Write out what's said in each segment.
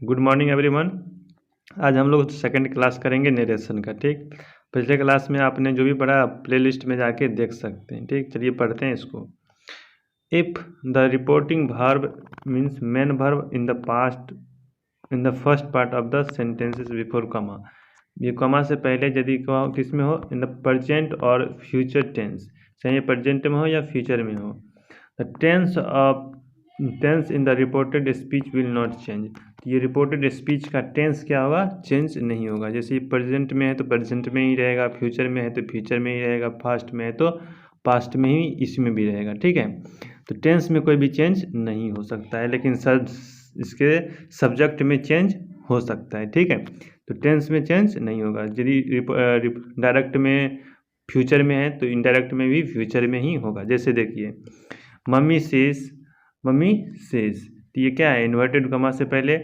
Good morning everyone. आज हम लोग सेकंड क्लास करेंगे नरेशन का। ठीक, पिछले क्लास में आपने जो भी पढ़ा प्लेलिस्ट में जाके देख सकते हैं। ठीक, चलिए पढ़ते हैं इसको। If the reporting verb means main verb in the past in the first part of the sentences before comma, ये कमा से पहले यदि किस में हो, इन द प्रेजेंट और फ्यूचर टेंस, चाहे प्रेजेंट में हो या फ्यूचर में हो, the tense in the reported speech will not change. ये रिपोर्टेड स्पीच का टेंस क्या होगा, चेंज नहीं होगा। जैसे प्रेजेंट में है तो प्रेजेंट में ही रहेगा, फ्यूचर में है तो फ्यूचर में ही रहेगा, पास्ट में है तो पास्ट में ही इसमें भी रहेगा। ठीक है, तो टेंस में कोई भी चेंज नहीं हो सकता है, लेकिन इसके सब्जेक्ट में चेंज हो सकता है। ठीक है, तो टेंस में चेंज नहीं होगा। यदि डायरेक्ट में फ्यूचर में है तो इनडायरेक्ट में भी फ्यूचर में ही होगा। जैसे देखिए मम्मी सेज, तो ये क्या है, इन्वर्टेड कॉमा से पहले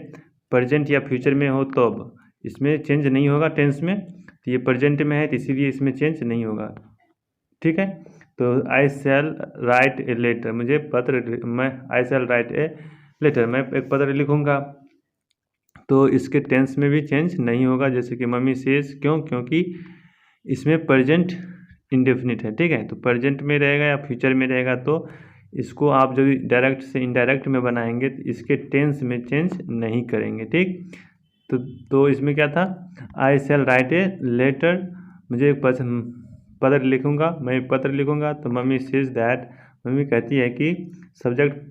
प्रेजेंट या फ्यूचर में हो तो अब इसमें चेंज नहीं होगा टेंस में। तो ये प्रेजेंट में है तो इसीलिए इसमें चेंज नहीं होगा। ठीक है, तो आई शैल राइट ए लेटर, मैं आई शैल राइट ए लेटर, मैं एक पत्र लिखूंगा, तो इसके टेंस में भी चेंज नहीं होगा। जैसे कि मम्मी सेज, क्योंकि इसमें प्रेजेंट इंडेफिनिट है। ठीक है, तो प्रेजेंट में रहेगा या फ्यूचर में रहेगा, तो इसको आप जब डायरेक्ट से इनडायरेक्ट में बनाएंगे तो इसके टेंस में चेंज नहीं करेंगे। ठीक, तो इसमें क्या था, आई शैल राइट ए लेटर, मुझे एक पत्र लिखूंगा, मैं एक पत्र लिखूंगा, तो मम्मी सेज दैट, मम्मी कहती है कि सब्जेक्ट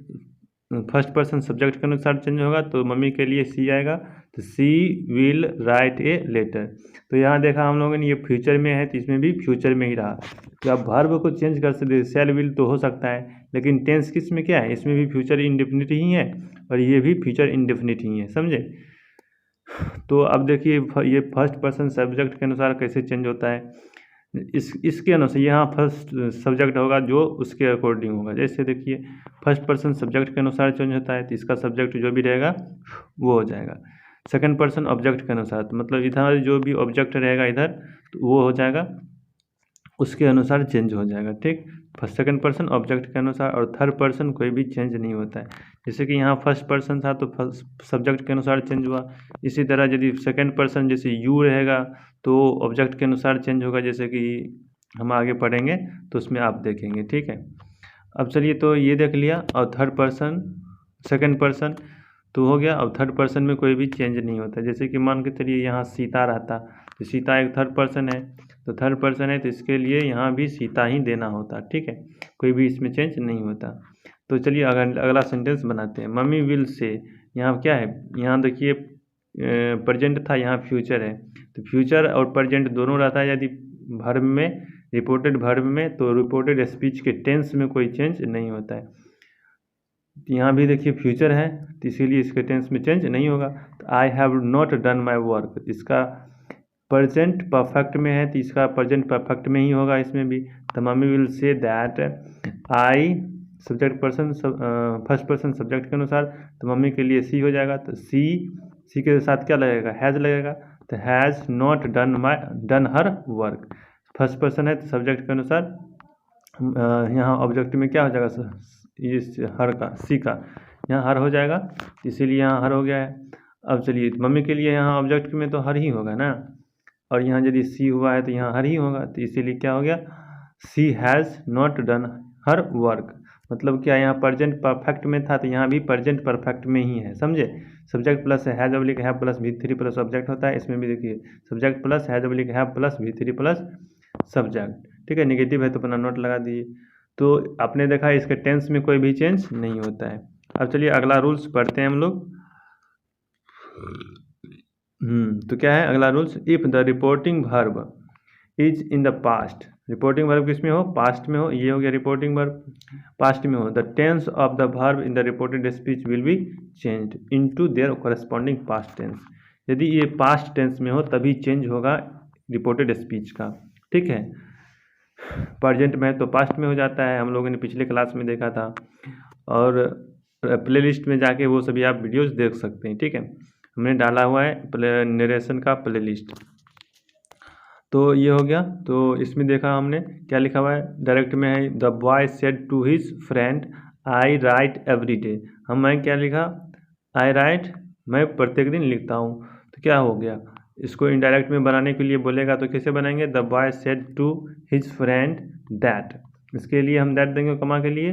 फर्स्ट पर्सन सब्जेक्ट के अनुसार चेंज होगा, तो मम्मी के लिए सी आएगा, तो सी विल राइट ए लेटर। तो यहाँ देखा हम लोगों ने, ये फ्यूचर में है तो इसमें भी फ्यूचर में ही रहा। तो आप वर्ब को चेंज कर सकते, शैल विल तो हो सकता है, लेकिन टेंस किस में क्या है, इसमें भी फ्यूचर इंडेफिनिट ही है और ये भी फ्यूचर इंडेफिनिट ही है, समझे। तो अब देखिए ये फर्स्ट पर्सन सब्जेक्ट के अनुसार कैसे चेंज होता है, इसके अनुसार यहाँ फर्स्ट सब्जेक्ट होगा जो उसके अकॉर्डिंग होगा। जैसे देखिए फर्स्ट पर्सन सब्जेक्ट के अनुसार चेंज होता है, तो इसका सब्जेक्ट जो भी रहेगा वो हो जाएगा। सेकंड पर्सन ऑब्जेक्ट के अनुसार, तो मतलब इधर जो भी ऑब्जेक्ट रहेगा इधर, तो वो हो जाएगा, उसके अनुसार चेंज हो जाएगा। ठीक, फर्स्ट सेकंड पर्सन ऑब्जेक्ट के अनुसार, और थर्ड पर्सन कोई भी चेंज नहीं होता है। जैसे कि यहाँ फर्स्ट पर्सन था तो फर्स्ट सब्जेक्ट के अनुसार चेंज हुआ। इसी तरह यदि सेकंड पर्सन जैसे यू रहेगा तो ऑब्जेक्ट के अनुसार चेंज होगा, जैसे कि हम आगे पढ़ेंगे तो उसमें आप देखेंगे। ठीक है, अब चलिए तो ये देख लिया, और थर्ड पर्सन सेकंड पर्सन तो हो गया। अब थर्ड पर्सन में कोई भी चेंज नहीं होता। जैसे कि मान के चलिए यहाँ सीता रहता, तो सीता एक थर्ड पर्सन है, तो थर्ड पर्सन है तो इसके लिए यहाँ भी सीता ही देना होता। ठीक है, कोई भी इसमें चेंज नहीं होता। तो चलिए अगला सेंटेंस बनाते हैं। मम्मी विल से, यहाँ क्या है, यहाँ देखिए प्रेजेंट था, यहाँ फ्यूचर है, तो फ्यूचर और प्रेजेंट दोनों रहता है यदि वर्ब में, रिपोर्टेड वर्ब में, तो रिपोर्टेड स्पीच के टेंस में कोई चेंज नहीं होता है। यहाँ भी देखिए फ्यूचर है तो इसीलिए इसके टेंस में चेंज नहीं होगा। तो I have not done my work, इसका प्रेजेंट परफेक्ट में है तो इसका प्रेजेंट परफेक्ट में ही होगा इसमें भी। तो mummy will say that I, subject person first person subject के अनुसार, तो मम्मी के लिए सी हो जाएगा, तो सी के साथ क्या लगेगा, हैज़ लगेगा, तो has not done her work. First person है तो सब्जेक्ट के अनुसार यहाँ ऑब्जेक्ट में क्या हो जाएगा, ये हर का, सी का यहाँ हर हो जाएगा, इसीलिए यहाँ हर हो गया है। अब चलिए मम्मी के लिए यहाँ ऑब्जेक्ट में तो हर ही होगा ना, और यहाँ यदि सी हुआ है तो यहाँ हर ही होगा, तो इसीलिए क्या हो गया, she has not done her work. मतलब क्या, यहाँ प्रेजेंट परफेक्ट में था तो यहाँ भी प्रेजेंट परफेक्ट में ही है, समझे। Subject plus has oblique have plus V3 plus object होता है, इसमें भी देखिए subject plus has oblique have plus V3 plus subject. ठीक है, नेगेटिव है तो अपना नोट लगा दीजिए। तो आपने देखा इसके टेंस में कोई भी चेंज नहीं होता है। अब चलिए अगला रूल्स पढ़ते हैं हम लोग। तो क्या है अगला rules, if the reporting verb is in the past, reporting verb किस में हो, पास्ट में हो, ये हो गया रिपोर्टिंग वर्ब, पास्ट में हो, the tense of the verb in the reported speech will be changed into their corresponding past tense. यदि ये पास्ट टेंस में हो तभी चेंज होगा रिपोर्टेड स्पीच का। ठीक है, प्रेजेंट में तो पास्ट में हो जाता है, हम लोगों ने पिछले क्लास में देखा था, और प्लेलिस्ट में जाके वो सभी आप वीडियोस देख सकते हैं। ठीक है, हमने डाला हुआ है नरेशन का प्लेलिस्ट। तो ये हो गया, तो इसमें देखा हमने क्या लिखा हुआ है, डायरेक्ट में है, the boy said to his friend I write every day. मैं क्या लिखा, आई राइट मैं प्रत्येक दिन लिखता हूँ। तो क्या हो गया, इसको इनडायरेक्ट में बनाने के लिए बोलेगा तो कैसे बनाएंगे, the boy said to his friend that. इसके लिए हम दैट देंगे कमा के लिए,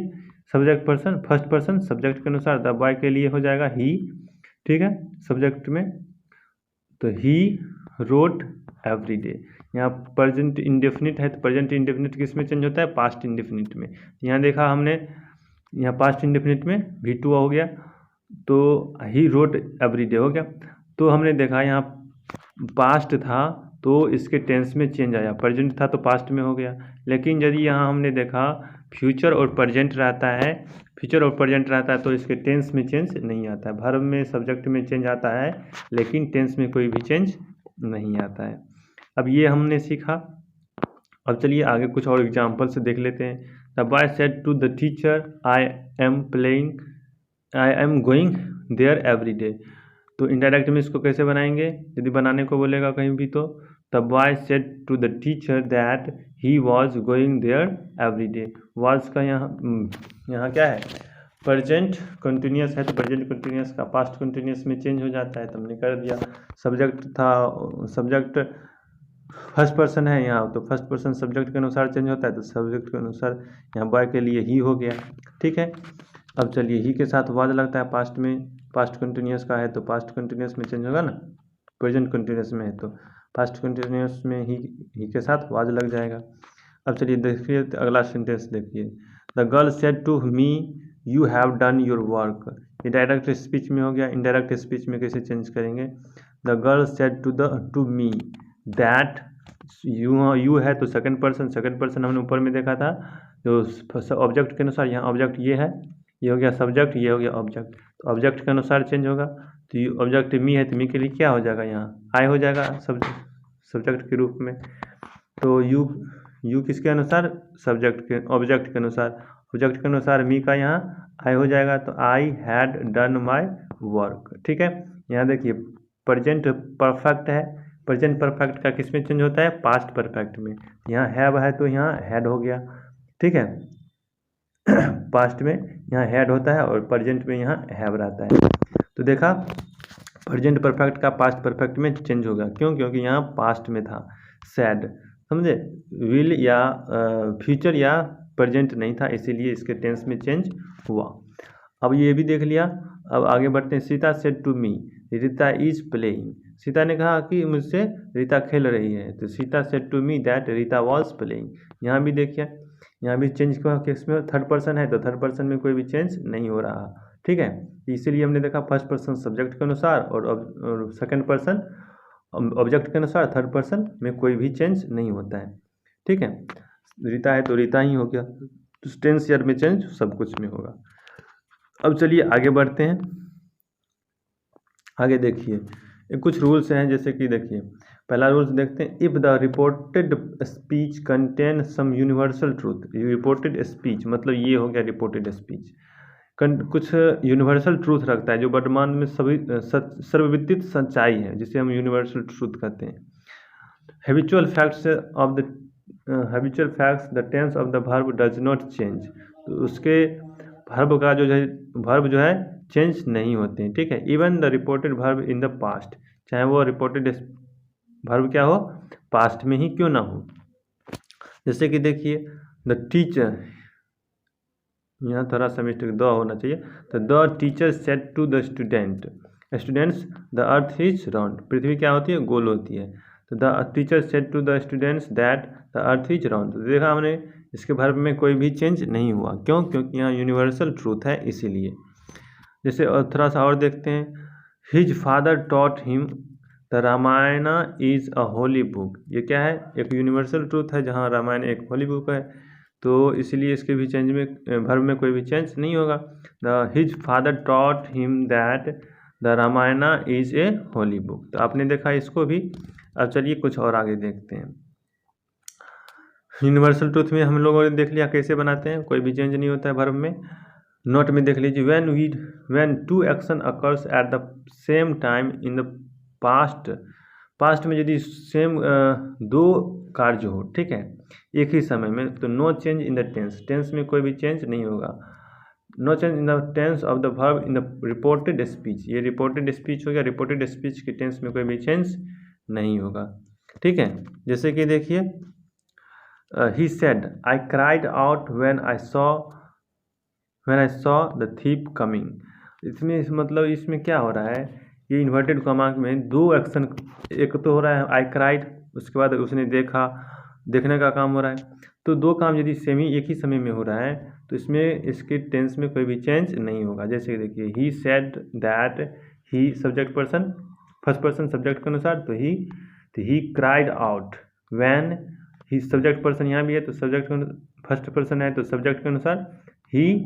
subject person first person subject के अनुसार, द बॉय के लिए हो जाएगा ही, ठीक है, सब्जेक्ट में। तो ही रोट एवरी डे। यहाँ प्रेजेंट इंडेफिनिट है तो प्रेजेंट इंडेफिनिट किस में चेंज होता है, पास्ट इंडेफिनिट में। यहाँ देखा हमने, यहाँ पास्ट इंडेफिनिट में V2 हो गया, तो ही रोट एवरी डे हो गया। तो हमने देखा यहाँ पास्ट था तो इसके टेंस में चेंज आया, प्रेजेंट था तो पास्ट में हो गया। लेकिन यदि यहाँ हमने देखा फ्यूचर और प्रेजेंट रहता है, फ्यूचर और प्रेजेंट रहता है तो इसके टेंस में चेंज नहीं आता है। वर्ब में सब्जेक्ट में चेंज आता है लेकिन टेंस में कोई भी चेंज नहीं आता है। अब ये हमने सीखा। अब चलिए आगे कुछ और एग्जाम्पल से देख लेते हैं। The boy said to the teacher I am going there every day. तो इनडायरेक्ट में इसको कैसे बनाएंगे, यदि बनाने को बोलेगा कहीं भी तो the boy said to the teacher that he was going there every day. Was का यहाँ क्या है, प्रेजेंट कंटिन्यूस है तो प्रेजेंट कंटिन्यूस का पास्ट कंटिन्यूस में चेंज हो जाता है, तो हमने कर दिया। सब्जेक्ट था, सब्जेक्ट फर्स्ट पर्सन है यहाँ, तो फर्स्ट पर्सन सब्जेक्ट के अनुसार चेंज होता है, तो सब्जेक्ट के अनुसार यहाँ बॉय के लिए ही हो गया, ठीक है। अब चलिए ही के साथ वाज लगता है पास्ट में, पास्ट कंटिन्यूस का है तो पास्ट कंटिन्यूस में चेंज होगा ना, प्रेजेंट कंटिन्यूस में है तो पास्ट कंटिन्यूस में ही के साथ वाज लग जाएगा। अब चलिए देखिए अगला सेंटेंस देखिए, the girl said to me you have done your work. ये डायरेक्ट स्पीच में हो गया, इनडायरेक्ट स्पीच में कैसे चेंज करेंगे, the girl said to me that, you है तो सेकंड पर्सन हमने ऊपर में देखा था, जो ऑब्जेक्ट के अनुसार, यहाँ ऑब्जेक्ट ये है, ये हो गया सब्जेक्ट, ये हो गया ऑब्जेक्ट, तो ऑब्जेक्ट के अनुसार चेंज होगा। तो ये ऑब्जेक्ट मी है तो मी के लिए क्या हो जाएगा, यहाँ आई हो जाएगा सब्जेक्ट के रूप में। तो यू किसके अनुसार, सब्जेक्ट के, ऑब्जेक्ट के अनुसार, ऑब्जेक्ट के अनुसार मी का यहाँ आई हो जाएगा, तो I had done my work, ठीक है। यहाँ देखिए प्रेजेंट परफेक्ट है, प्रेजेंट परफेक्ट का किस में चेंज होता है, पास्ट परफेक्ट में। यहाँ हैव है तो यहाँ हैड हो गया, ठीक है। पास्ट में यहाँ हैड होता है और प्रेजेंट में यहाँ हैव रहता है। तो देखा प्रेजेंट परफेक्ट का पास्ट परफेक्ट में चेंज होगा, क्यों, क्योंकि यहाँ पास्ट में था सैड, समझे। विल या फ्यूचर या प्रेजेंट नहीं था, इसीलिए इसके टेंस में चेंज हुआ। अब ये भी देख लिया। अब आगे बढ़ते हैं। Sita said to me Rita is playing. Sita ने कहा कि मुझसे रीता खेल रही है, तो Sita said to me that Rita was playing. यहाँ भी देखिए, यहाँ भी चेंज किस में, थर्ड पर्सन है तो थर्ड पर्सन में कोई भी चेंज नहीं हो रहा, ठीक है। इसीलिए हमने देखा फर्स्ट पर्सन सब्जेक्ट के अनुसार और सेकंड पर्सन ऑब्जेक्ट के अनुसार, थर्ड पर्सन में कोई भी चेंज नहीं होता है, ठीक है। रीता है तो रीता ही हो गया, तो टेंस ईयर में चेंज सब कुछ में होगा। अब चलिए आगे बढ़ते हैं। आगे देखिए कुछ रूल्स हैं, जैसे कि देखिए पहला रूल्स देखते हैं, if the reported speech contain some universal truth. Reported speech मतलब ये हो गया रिपोर्टेड स्पीच, कुछ यूनिवर्सल ट्रूथ रखता है जो वर्तमान में सभी सर्वविदित सच्चाई है, जिसे हम यूनिवर्सल ट्रूथ कहते हैं। Habitual facts the tense of the verb does not change. तो उसके वर्ब का जो है चेंज नहीं होते हैं, ठीक है। Even the reported verb in the past, चाहे वो रिपोर्टेड वर्ब क्या हो, पास्ट में ही क्यों ना हो। जैसे कि देखिए द टीचर, यहाँ थोड़ा सा मिस्टेक द होना चाहिए, तो the teacher said to the students the earth is round. पृथ्वी क्या होती है, गोल होती है, तो the teacher said to the students that the earth is round. तो देखा हमने इसके वर्ब में कोई भी चेंज नहीं हुआ, क्यों, क्योंकि यहाँ यूनिवर्सल ट्रूथ है इसीलिए। जैसे और थोड़ा सा और देखते हैं, his father taught him the Ramayana is a holy book. ये क्या है, एक यूनिवर्सल ट्रूथ है जहाँ रामायण एक होली बुक है, तो इसलिए इसके भी चेंज में वर्ब में कोई भी चेंज नहीं होगा। The his father taught him that the Ramayana is a holy book. तो आपने देखा इसको भी। अब चलिए कुछ और आगे देखते हैं। यूनिवर्सल ट्रूथ में हम लोगों ने देख लिया कैसे बनाते हैं, कोई भी चेंज नहीं होता है वर्ब में। नोट में देख लीजिए, when two action occurs at the same time in the past में यदि सेम दो कार्य हो, ठीक है, एक ही समय में, तो no change in the tense में कोई भी चेंज नहीं होगा। No change in the tense of the verb in the reported speech. ये रिपोर्टेड स्पीच हो गया, रिपोर्टेड स्पीच के टेंस में कोई भी चेंज नहीं होगा। ठीक है, जैसे कि देखिए he said I cried out when I saw the thief coming. इसमें मतलब इसमें क्या हो रहा है, ये इन्वर्टेड कॉमा में दो एक्शन, एक तो हो रहा है आई क्राइड, उसके बाद उसने देखा, देखने का काम हो रहा है। तो दो काम यदि सेम ही एक ही समय में हो रहा है तो इसमें इसके टेंस में कोई भी चेंज नहीं होगा। जैसे देखिए he said that, he subject person, first person subject के अनुसार, तो he cried out when, he subject person यहाँ भी है तो सब्जेक्ट फर्स्ट पर्सन है तो सब्जेक्ट के अनुसार, he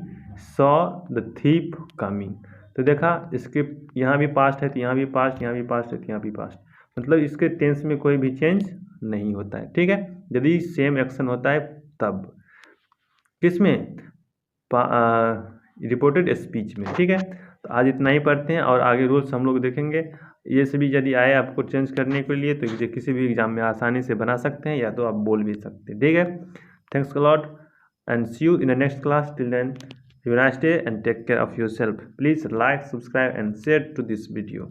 saw the thief coming. तो देखा इसके यहाँ भी पास्ट है तो यहाँ भी पास्ट, यहाँ भी पास्ट है तो यहाँ भी पास्ट, मतलब इसके टेंस में कोई भी चेंज नहीं होता है। ठीक है, यदि सेम एक्शन होता है तब, किसमें, रिपोर्टेड स्पीच में। ठीक है, तो आज इतना ही पढ़ते हैं और आगे रूल्स हम लोग देखेंगे। ये सभी यदि आए आपको चेंज करने के लिए तो ये किसी भी एग्जाम में आसानी से बना सकते हैं या तो आप बोल भी सकते हैं। ठीक है, thanks a lot and see you in the next class. Till then, have a nice day and take care of yourself. Please like, subscribe and share to this video.